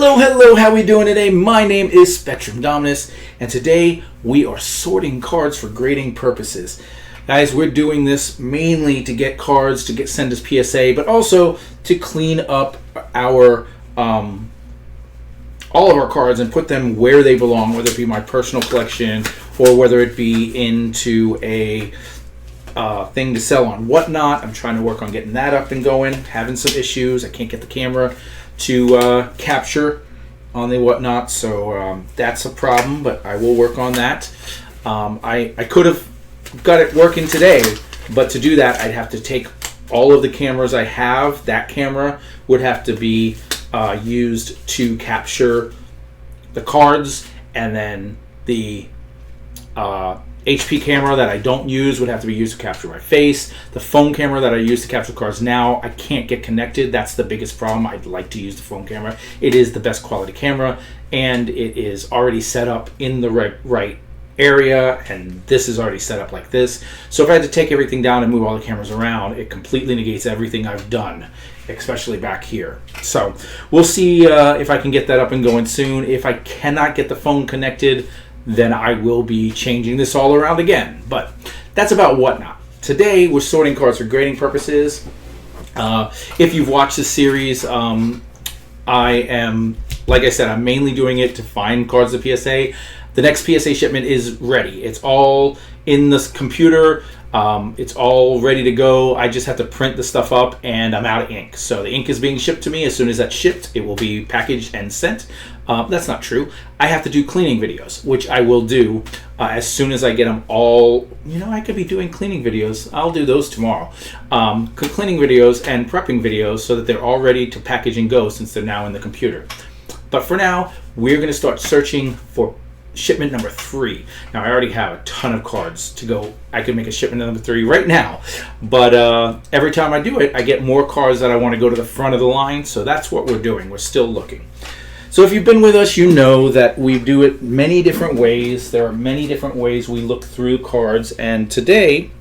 Hello, how we doing today? My name is Spectrum Dominus, and today we are sorting cards for grading purposes. Guys, we're doing this mainly to get cards to send as PSA, but also to clean up our all of our cards and put them where they belong, whether it be my personal collection or whether it be into a thing to sell on Whatnot. I'm trying to work on getting that up and going. Having some issues. I can't get the camera to capture on the Whatnot, so that's a problem, but I will work on that. I could have got it working today, but to do that I'd have to take all of the cameras I have. That camera would have to be used to capture the cards, and then the HP camera that I don't use would have to be used to capture my face. The phone camera that I use to capture cards now, I can't get connected. That's the biggest problem. I'd like to use the phone camera. It is the best quality camera, and it is already set up in the right area, and this is already set up like this. So if I had to take everything down and move all the cameras around, it completely negates everything I've done, especially back here. So we'll see if I can get that up and going soon. If I cannot get the phone connected, then I will be changing this all around again. But that's about Whatnot. Today we're sorting cards for grading purposes. If you've watched this series, I am, like I said, I'm mainly doing it to find cards of PSA. The next PSA shipment is ready. It's all in this computer. It's all ready to go. I just have to print the stuff up, and I'm out of ink. So the ink is being shipped to me. As soon as that's shipped, it will be packaged and sent. That's not true. I have to do cleaning videos, which I will do as soon as I get them all. You know, I could be doing cleaning videos. I'll do those tomorrow. Cleaning videos and prepping videos so that they're all ready to package and go, since they're now in the computer. But for now, we're going to start searching for shipment number 3. Now, I already have a ton of cards to go. I could make a shipment number 3 right now, but every time I do it, I get more cards that I want to go to the front of the line. So that's what we're doing. We're still looking. So if you've been with us, you know that we do it many different ways. There are many different ways we look through cards, and today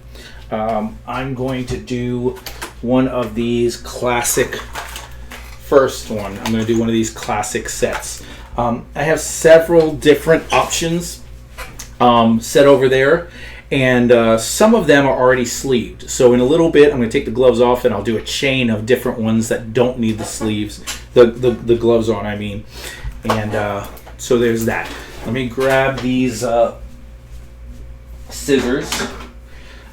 I'm going to do one of these classic. First one, I'm going to do one of these classic sets. I have several different options set over there, and some of them are already sleeved. So in a little bit, I'm going to take the gloves off, and I'll do a chain of different ones that don't need the sleeves, the gloves on, I mean. And so there's that. Let me grab these scissors.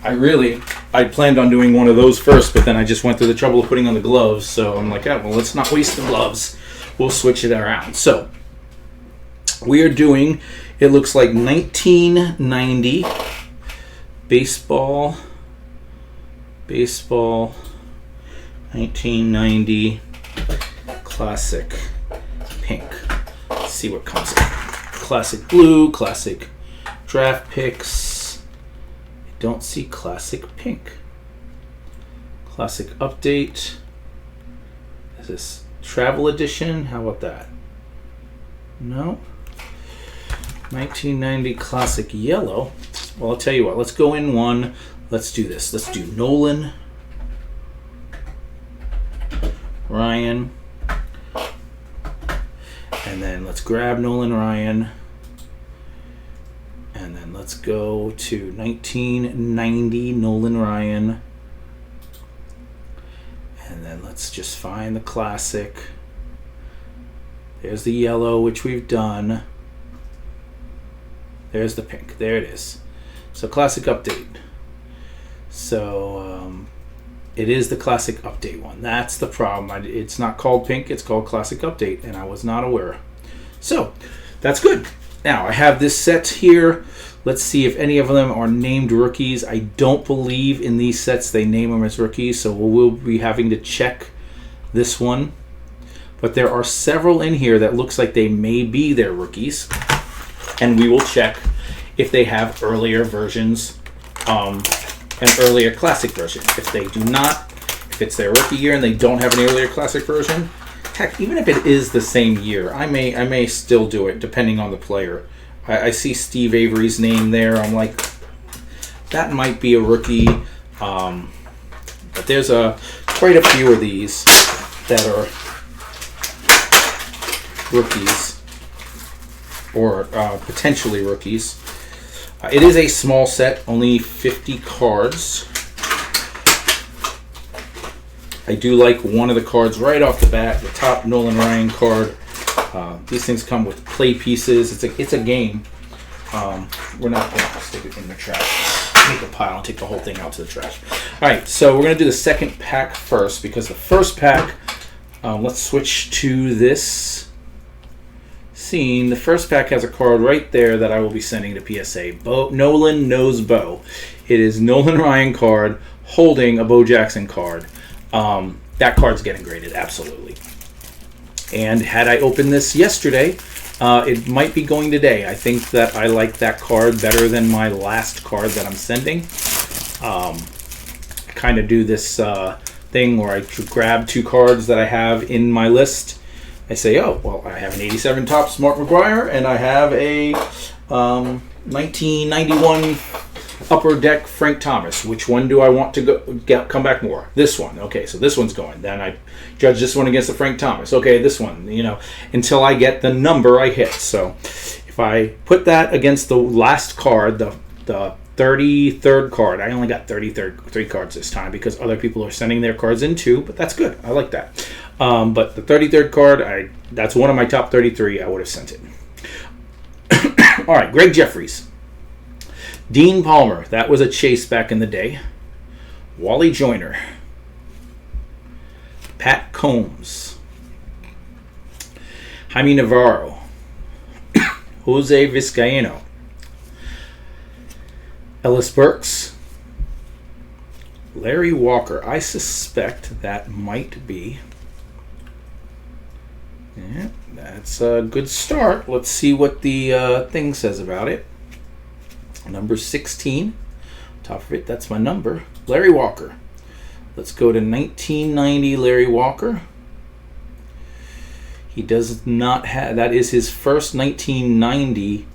I planned on doing one of those first, but then I just went through the trouble of putting on the gloves. So I'm like, oh, well, let's not waste the gloves. We'll switch it around. So we are doing, it looks like 1990 baseball, 1990 classic pink. Let's see what comes in. Classic blue, classic draft picks. I don't see classic pink. Classic update. Is this travel edition? How about that? No. 1990 classic yellow. Well, I'll tell you what. Let's go in one. Let's do this. Let's do Nolan, Ryan, and then let's grab Nolan, Ryan, and then let's go to 1990 Nolan, Ryan, and then let's just find the classic. There's the yellow, which we've done. There's the pink. There it is. So classic update. So it is the classic update one. That's the problem. It's not called pink. It's called classic update, and I was not aware. So that's good. Now I have this set here. Let's see if any of them are named rookies. I don't believe in these sets they name them as rookies, so we'll be having to check this one. But there are several in here that looks like they may be their rookies, and we will check if they have earlier versions, an earlier classic version. If they do not, if it's their rookie year and they don't have an earlier classic version, heck, even if it is the same year, I may still do it depending on the player. I see Steve Avery's name there. I'm like, that might be a rookie, but there's quite a few of these that are rookies, or potentially rookies. It is a small set, only 50 cards. I do like one of the cards right off the bat, the top Nolan Ryan card. These things come with play pieces. It's a game. We're not going to stick it in the trash. Make a pile and take the whole thing out to the trash. All right, so we're going to do the second pack first, because the first pack, let's switch to this scene. The first pack has a card right there that I will be sending to PSA. Nolan knows Bo. It is Nolan Ryan card holding a Bo Jackson card. That card's getting graded, absolutely. And had I opened this yesterday, it might be going today. I think that I like that card better than my last card that I'm sending. I kind of do this thing where I grab two cards that I have in my list. I say, oh, well, I have an 87 Topps Mark McGwire, and I have a 1991 Upper Deck Frank Thomas. Which one do I want to come back more? This one. Okay, so this one's going. Then I judge this one against the Frank Thomas. Okay, this one, until I get the number I hit. So if I put that against the last card, the 33rd card, I only got 33 cards this time because other people are sending their cards in too, but that's good. I like that. But the 33rd card, that's one of my top 33. I would have sent it. All right, Greg Jeffries. Dean Palmer, that was a chase back in the day. Wally Joyner. Pat Combs. Jaime Navarro. Jose Vizcaino. Ellis Burks. Larry Walker. I suspect that might be. Yeah, that's a good start. Let's see what the thing says about it. Number 16. Top of it, that's my number. Larry Walker. Let's go to 1990 Larry Walker. He does not have, that is his first 1990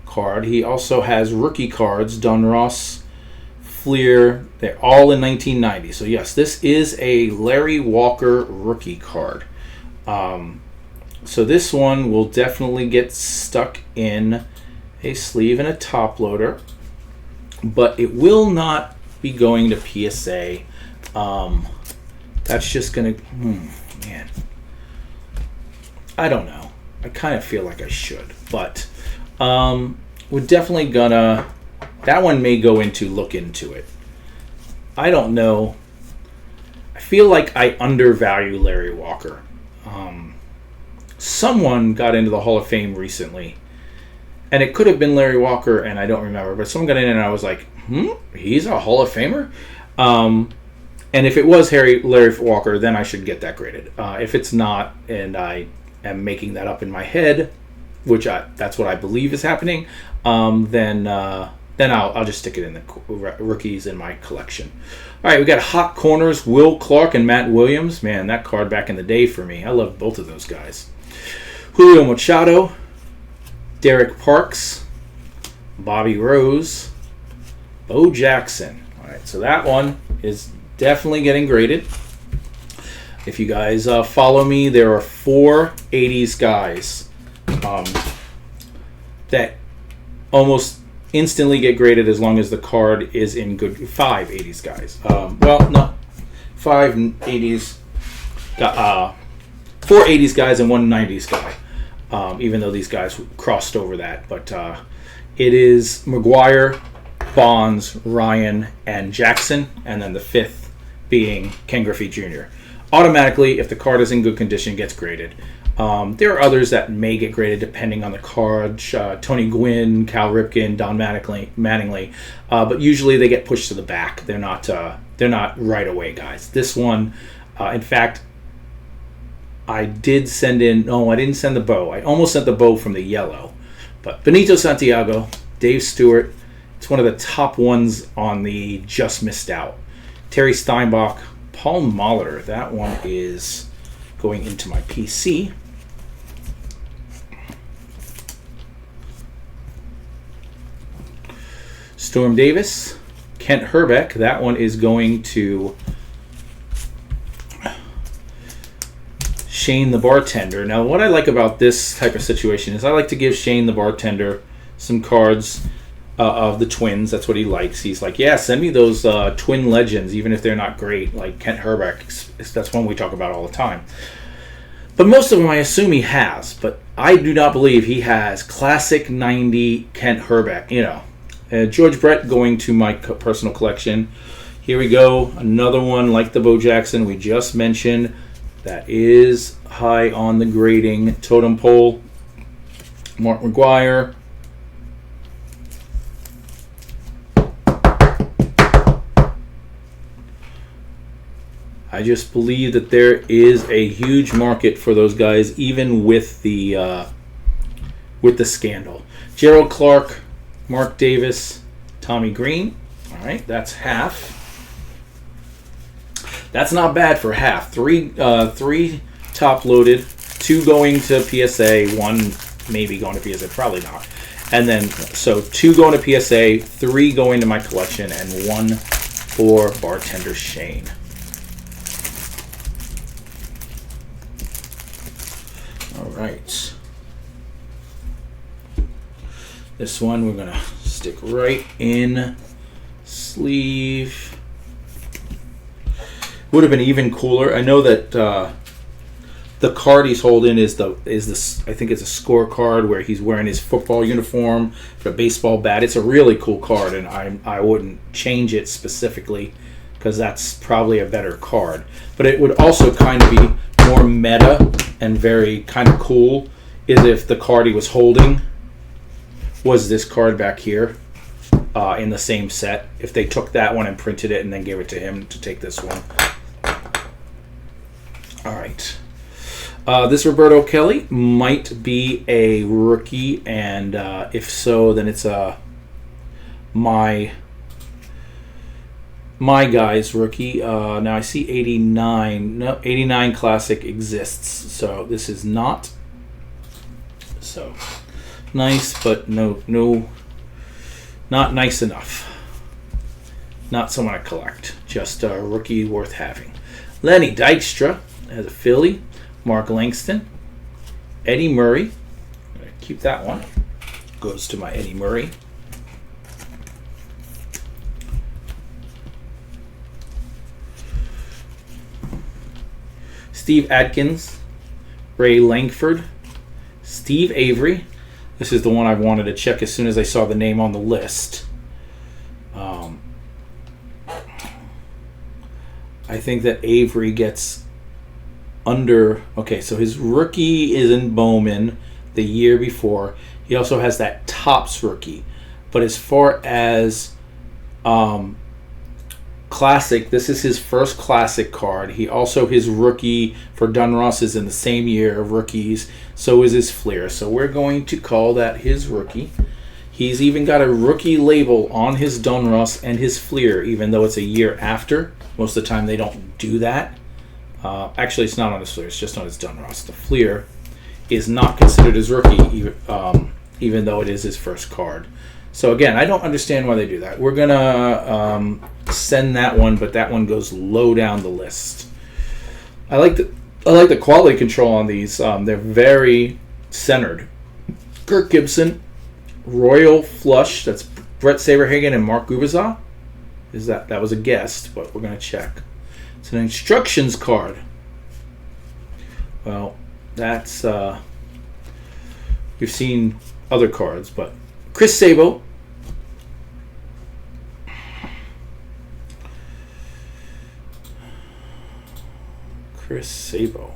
card. He also has rookie cards, Donruss, Fleer. They're all in 1990. So yes, this is a Larry Walker rookie card. So this one will definitely get stuck in a sleeve and a top loader, but it will not be going to PSA. That's just gonna, man, I don't know. I kind of feel like I should, but we're definitely gonna, that one may go into look into it. I don't know. I feel like I undervalue Larry Walker. Someone got into the Hall of Fame recently, and it could have been Larry Walker, and I don't remember, but someone got in and I was like, he's a Hall of Famer? And if it was Larry Walker, then I should get that graded. If it's not, and I am making that up in my head, which that's what I believe is happening, then I'll just stick it in the rookies in my collection. All right, we got Hot Corners, Will Clark and Matt Williams. Man, that card back in the day for me. I love both of those guys. Julio Machado, Derek Parks, Bobby Rose, Bo Jackson. All right, so that one is definitely getting graded. If you guys follow me, there are 4 80s guys that almost instantly get graded as long as the card is in good. 5 80s guys. 5 80s. 4 80s guys and 1 90s guy. Even though these guys crossed over that, but it is McGwire, Bonds, Ryan, and Jackson, and then the 5th being Ken Griffey Jr. Automatically, if the card is in good condition, gets graded. There are others that may get graded depending on the card. Tony Gwynn, Cal Ripken, Don Mattingly, but usually they get pushed to the back. They're not right away guys. This one, in fact, I did send in. No, I didn't send the Bo. I almost sent the Bo from the yellow, but Benito Santiago, Dave Stewart. It's one of the top ones on the just missed out. Terry Steinbach, Paul Molitor. That one is going into my PC. Storm Davis, Kent Herbeck. That one is going to Shane the bartender. Now, what I like about this type of situation is I like to give Shane the bartender some cards of the Twins. That's what he likes. He's like, yeah, send me those Twin Legends, even if they're not great, like Kent Herbeck. That's one we talk about all the time. But most of them I assume he has, but I do not believe he has classic 90 Kent Herbeck. George Brett going to my personal collection. Here we go. Another one like the Bo Jackson we just mentioned that is high on the grading totem pole. Mark McGuire. I just believe that there is a huge market for those guys, even with the scandal. Gerald Clark, Mark Davis, Tommy Green. All right, that's half. That's not bad for half. Three top loaded, 2 going to PSA, 1 maybe going to PSA, probably not. And then so 2 going to PSA, 3 going to my collection, and 1 for bartender Shane. All right. This one we're going to stick right in sleeve. Would have been even cooler. I know that the card he's holding is this. I think it's a scorecard where he's wearing his football uniform, a baseball bat. It's a really cool card, and I wouldn't change it specifically because that's probably a better card. But it would also kind of be more meta and very kind of cool is if the card he was holding was this card back here in the same set. If they took that one and printed it and then gave it to him to take this one. All right. This Roberto Kelly might be a rookie, and if so, then it's my guy's rookie. Now I see 89. No, 89 Classic exists, so this is not. So nice, but no, not nice enough. Not someone I collect. Just a rookie worth having. Lenny Dykstra as a Philly. Mark Langston. Eddie Murray. I'm going to keep that one. Goes to my Eddie Murray. Steve Adkins. Ray Langford. Steve Avery. This is the one I wanted to check as soon as I saw the name on the list. I think that Avery gets under. Okay, so his rookie is in Bowman the year before. He also has that Topps rookie. But as far as Classic, this is his first Classic card. He also, his rookie for Dunross is in the same year of rookies. So is his Fleer. So we're going to call that his rookie. He's even got a rookie label on his Dunross and his Fleer, even though it's a year after. Most of the time they don't do that. Actually, it's not on his Fleer. It's just on his Dunross. The Fleer is not considered his rookie, even though it is his first card. So again, I don't understand why they do that. We're gonna send that one, but that one goes low down the list. I like the quality control on these. They're very centered. Kirk Gibson, Royal Flush. That's Brett Saberhagen and Mark Gubicza. That was a guess, but we're gonna check. It's an instructions card. Well, that's we've seen other cards, but Chris Sabo. Chris Sabo.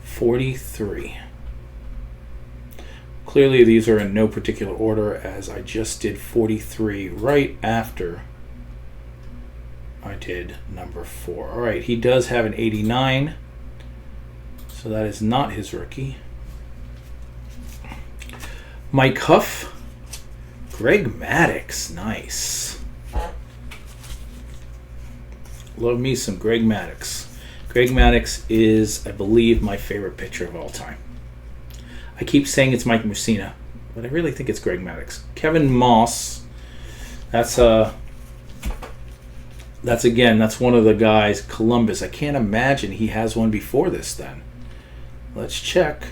43. Clearly these are in no particular order, as I just did 43 right after I did number 4. All right, he does have an 89, so that is not his rookie. Mike Huff. Greg Maddux, nice. Love me some Greg Maddux. Greg Maddux is, I believe, my favorite pitcher of all time. I keep saying it's Mike Mussina, but I really think it's Greg Maddux. Kevin Moss. That's That's one of the guys, Columbus. I can't imagine he has one before this then. Let's check.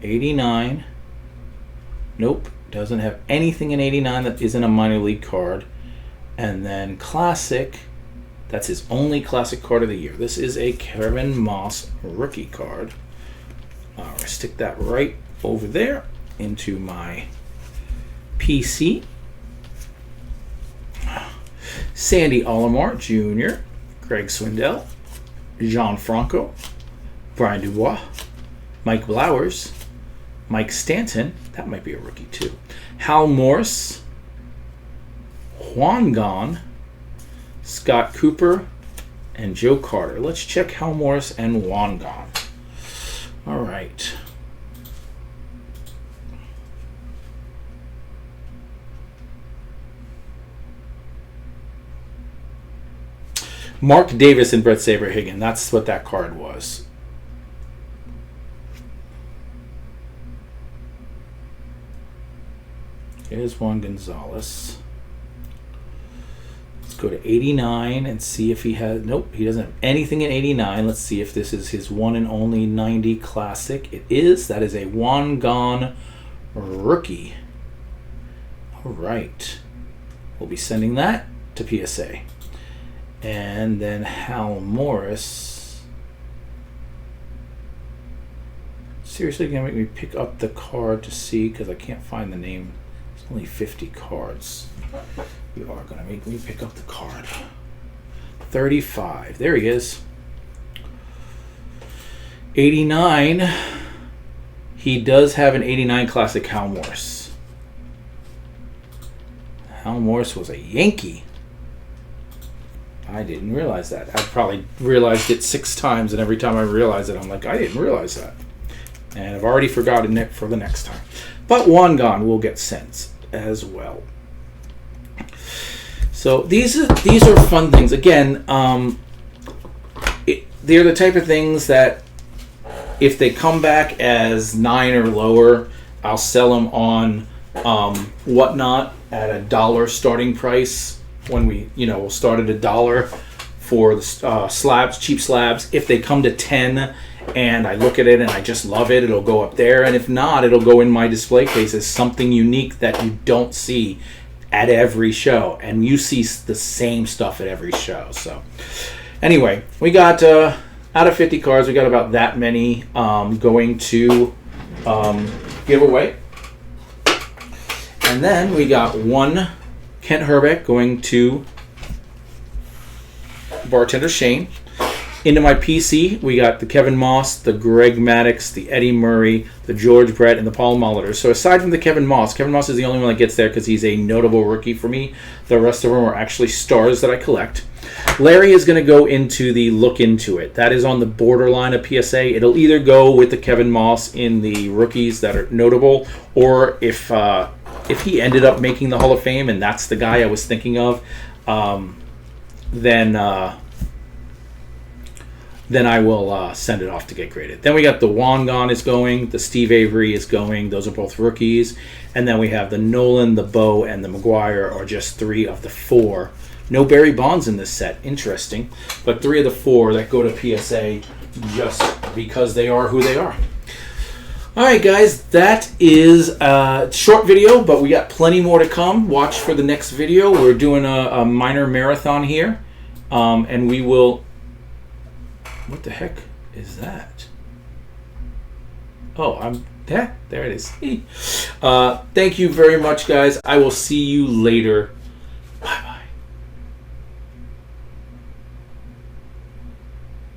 89. Nope, doesn't have anything in 89 that isn't a minor league card. And then classic, that's his only classic card of the year. This is a Kevin Moss rookie card. I'll stick that right over there into my PC. Sandy Alomar Jr., Greg Swindell, Jean Franco, Brian Dubois, Mike Blowers, Mike Stanton, that might be a rookie too, Hal Morris, Juan Gon, Scott Cooper, and Joe Carter. Let's check Hal Morris and Juan Gon. All right. Mark Davis and Brett Saberhagen. That's what that card was. Here's Juan Gonzalez. Let's go to 89 and see if he has... Nope, he doesn't have anything in 89. Let's see if this is his one and only 90 classic. It is. That is a Juan Gon rookie. All right. We'll be sending that to PSA. And then Hal Morris. Seriously, gonna make me pick up the card to see because I can't find the name. There's only 50 cards. You are gonna make me pick up the card. 35. There he is. 89. He does have an 89 classic Hal Morris. Hal Morris was a Yankee. I didn't realize that. I probably realized it 6 times, and every time I realize it, I'm like, I didn't realize that. And I've already forgotten it for the next time. But Juan Gon will get sent as well. So these are fun things. Again, they're the type of things that if they come back as 9 or lower, I'll sell them on Whatnot at $1 starting price. When we'll start at $1 for the slabs, cheap slabs. If they come to 10 and I look at it and I just love it, it'll go up there. And if not, it'll go in my display case as something unique that you don't see at every show. And you see the same stuff at every show. So anyway, we got out of 50 cards, we got about that many going to give away. And then we got one Kent Herbeck going to Bartender Shane. Into my PC, we got the Kevin Moss, the Greg Maddux, the Eddie Murray, the George Brett, and the Paul Molitor. So aside from the Kevin Moss is the only one that gets there because he's a notable rookie for me. The rest of them are actually stars that I collect. Larry is going to go into the Look Into It. That is on the borderline of PSA. It'll either go with the Kevin Moss in the rookies that are notable, or if he ended up making the Hall of Fame and that's the guy I was thinking of, then I will send it off to get graded. Then we got the Juan Gon is going, the Steve Avery is going. Those are both rookies. And then we have the Nolan, the Bo, and the McGuire are just 3 of the 4. No Barry Bonds in this set. Interesting. But 3 of the 4 that go to PSA just because they are who they are. All right, guys, that is a short video, but we got plenty more to come. Watch for the next video. We're doing a minor marathon here, and we will... What the heck is that? Oh, there it is. Thank you very much, guys. I will see you later.